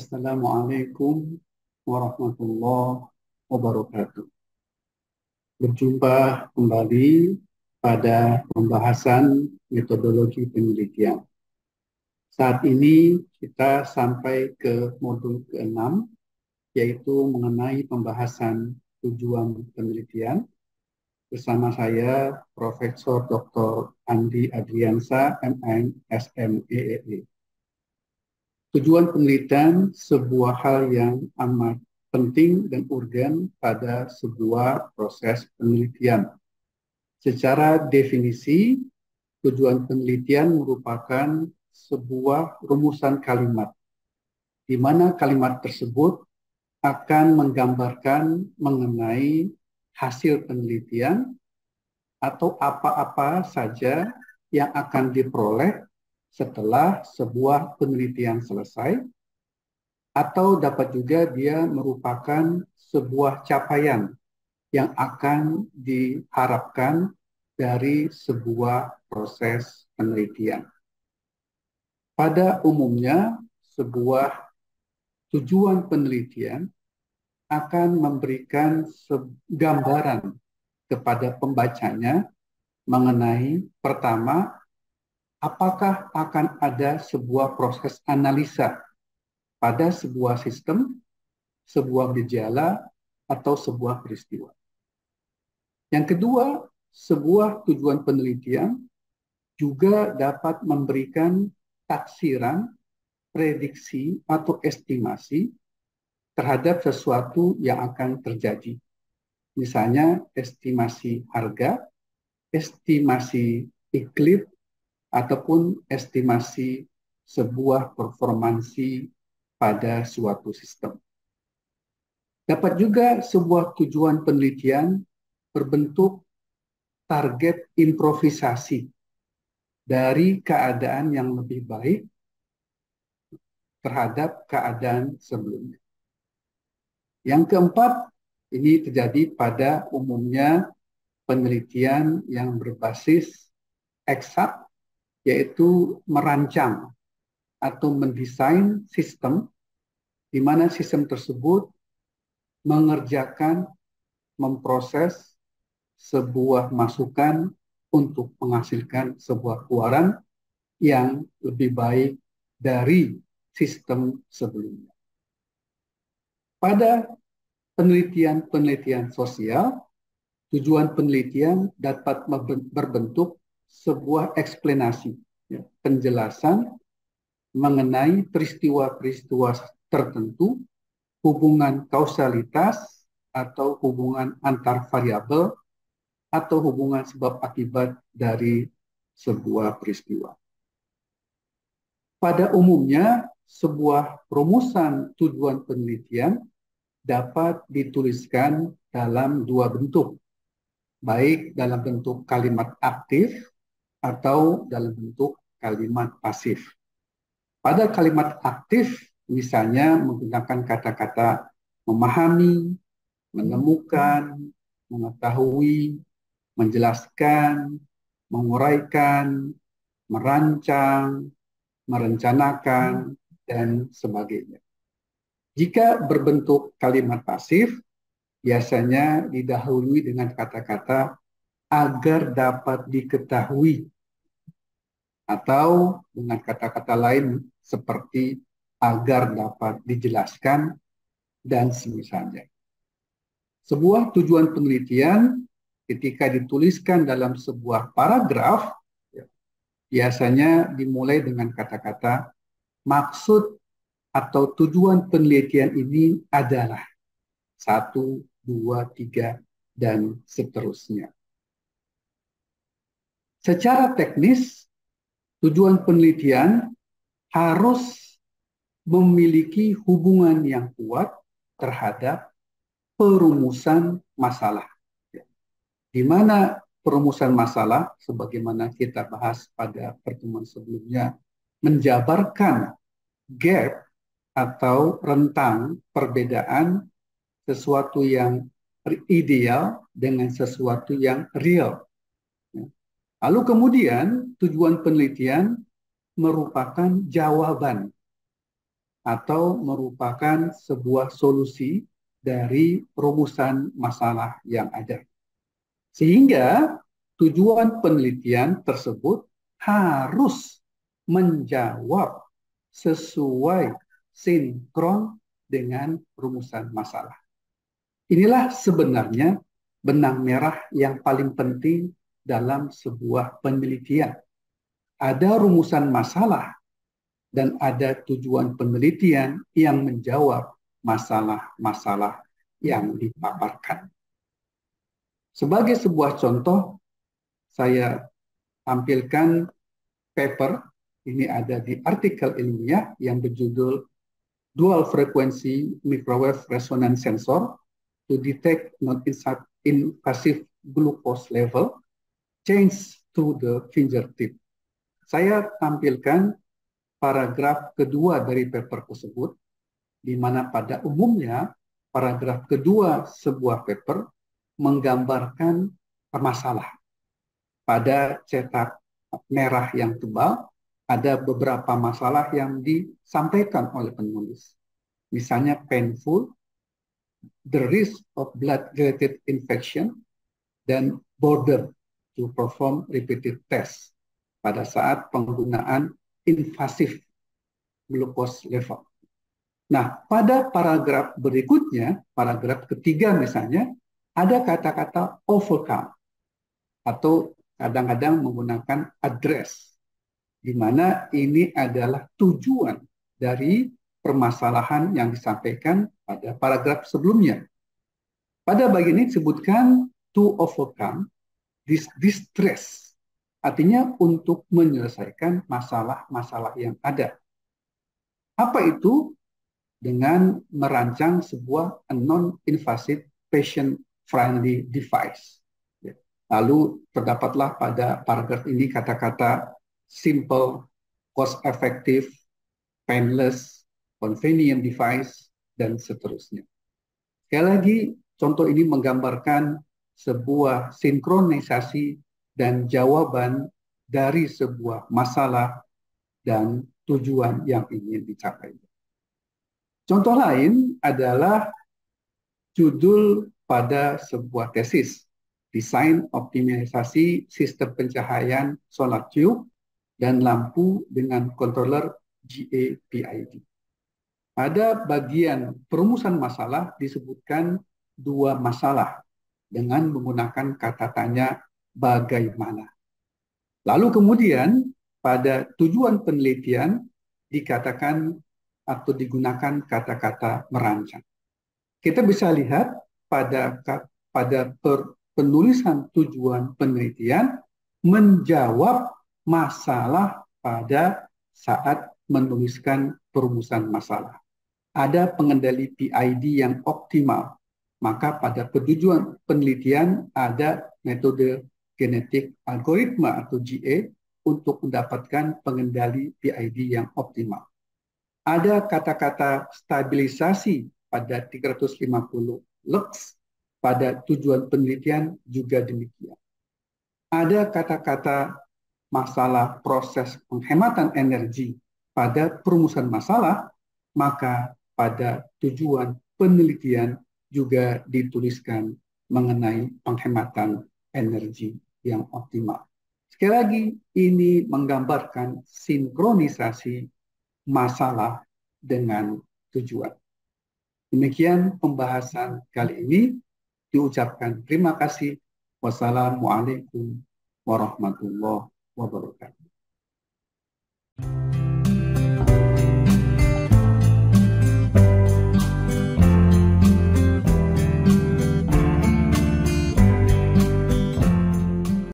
Assalamualaikum warahmatullahi wabarakatuh. Berjumpa kembali pada pembahasan metodologi penelitian. Saat ini kita sampai ke modul ke-6, yaitu mengenai pembahasan tujuan penelitian. Bersama saya, Profesor Dr. Andi Adriansa, MN, SMEEE. Tujuan penelitian sebuah hal yang amat penting dan urgen pada sebuah proses penelitian. Secara definisi, tujuan penelitian merupakan sebuah rumusan kalimat, di mana kalimat tersebut akan menggambarkan mengenai hasil penelitian atau apa-apa saja yang akan diperoleh setelah sebuah penelitian selesai, atau dapat juga dia merupakan sebuah capaian yang akan diharapkan dari sebuah proses penelitian. Pada umumnya, sebuah tujuan penelitian akan memberikan gambaran kepada pembacanya mengenai pertama, apakah akan ada sebuah proses analisa pada sebuah sistem, sebuah gejala, atau sebuah peristiwa. Yang kedua, sebuah tujuan penelitian juga dapat memberikan taksiran, prediksi, atau estimasi terhadap sesuatu yang akan terjadi. Misalnya, estimasi harga, estimasi iklim, ataupun estimasi sebuah performansi pada suatu sistem. Dapat juga sebuah tujuan penelitian berbentuk target improvisasi dari keadaan yang lebih baik terhadap keadaan sebelumnya. Yang keempat, ini terjadi pada umumnya penelitian yang berbasis eksak, yaitu merancang atau mendesain sistem di mana sistem tersebut mengerjakan, memproses sebuah masukan untuk menghasilkan sebuah keluaran yang lebih baik dari sistem sebelumnya. Pada penelitian-penelitian sosial, tujuan penelitian dapat berbentuk sebuah eksplanasi, penjelasan mengenai peristiwa-peristiwa tertentu, hubungan kausalitas atau hubungan antar variabel, atau hubungan sebab akibat dari sebuah peristiwa. Pada umumnya, sebuah rumusan tujuan penelitian dapat dituliskan dalam dua bentuk, baik dalam bentuk kalimat aktif atau dalam bentuk kalimat pasif. Pada kalimat aktif, misalnya menggunakan kata-kata memahami, menemukan, mengetahui, menjelaskan, menguraikan, merancang, merencanakan, dan sebagainya. Jika berbentuk kalimat pasif, biasanya didahului dengan kata-kata agar dapat diketahui, atau dengan kata-kata lain seperti agar dapat dijelaskan, dan semisalnya. Sebuah tujuan penelitian ketika dituliskan dalam sebuah paragraf, biasanya dimulai dengan kata-kata maksud atau tujuan penelitian ini adalah 1, 2, 3, dan seterusnya. Secara teknis, tujuan penelitian harus memiliki hubungan yang kuat terhadap perumusan masalah. Di mana perumusan masalah, sebagaimana kita bahas pada pertemuan sebelumnya, menjabarkan gap atau rentang perbedaan sesuatu yang ideal dengan sesuatu yang real. Lalu kemudian tujuan penelitian merupakan jawaban atau merupakan sebuah solusi dari rumusan masalah yang ada. Sehingga tujuan penelitian tersebut harus menjawab sesuai sinkron dengan rumusan masalah. Inilah sebenarnya benang merah yang paling penting dalam sebuah penelitian. Ada rumusan masalah dan ada tujuan penelitian yang menjawab masalah-masalah yang dipaparkan. Sebagai sebuah contoh, saya tampilkan paper, ini ada di artikel ilmiah yang berjudul Dual Frequency Microwave Resonance Sensor to Detect Non-Invasive Glucose Level Change through the Fingertip. Saya tampilkan paragraf kedua dari paper tersebut, di mana pada umumnya paragraf kedua sebuah paper menggambarkan masalah. Pada cetak merah yang tebal, ada beberapa masalah yang disampaikan oleh penulis. Misalnya painful, the risk of blood-related infection, dan border to perform repeated tests pada saat penggunaan invasif glucose level. Nah, pada paragraf berikutnya, paragraf ketiga misalnya, ada kata-kata overcome atau kadang-kadang menggunakan address, di mana ini adalah tujuan dari permasalahan yang disampaikan pada paragraf sebelumnya. Pada bagian ini disebutkan to overcome this distress, artinya untuk menyelesaikan masalah-masalah yang ada. Apa itu? Dengan merancang sebuah non-invasive patient-friendly device. Lalu terdapatlah pada paragraf ini kata-kata simple, cost-effective, painless, convenient device, dan seterusnya. Sekali lagi, contoh ini menggambarkan sebuah sinkronisasi dan jawaban dari sebuah masalah dan tujuan yang ingin dicapai. Contoh lain adalah judul pada sebuah tesis, desain optimalisasi sistem pencahayaan solar tube dan lampu dengan controller GA-PID. Pada bagian perumusan masalah disebutkan dua masalah dengan menggunakan kata tanya bagaimana. Lalu kemudian pada tujuan penelitian dikatakan atau digunakan kata-kata merancang. Kita bisa lihat pada penulisan tujuan penelitian menjawab masalah pada saat menuliskan perumusan masalah. Ada pengendali PID yang optimal, maka pada tujuan penelitian ada metode genetik algoritma atau GA untuk mendapatkan pengendali PID yang optimal. Ada kata-kata stabilisasi pada 350 lux, pada tujuan penelitian juga demikian. Ada kata-kata masalah proses penghematan energi pada perumusan masalah, maka pada tujuan penelitian juga dituliskan mengenai penghematan energi yang optimal. Sekali lagi, ini menggambarkan sinkronisasi masalah dengan tujuan. Demikian pembahasan kali ini. Diucapkan terima kasih. Wassalamualaikum warahmatullahi wabarakatuh.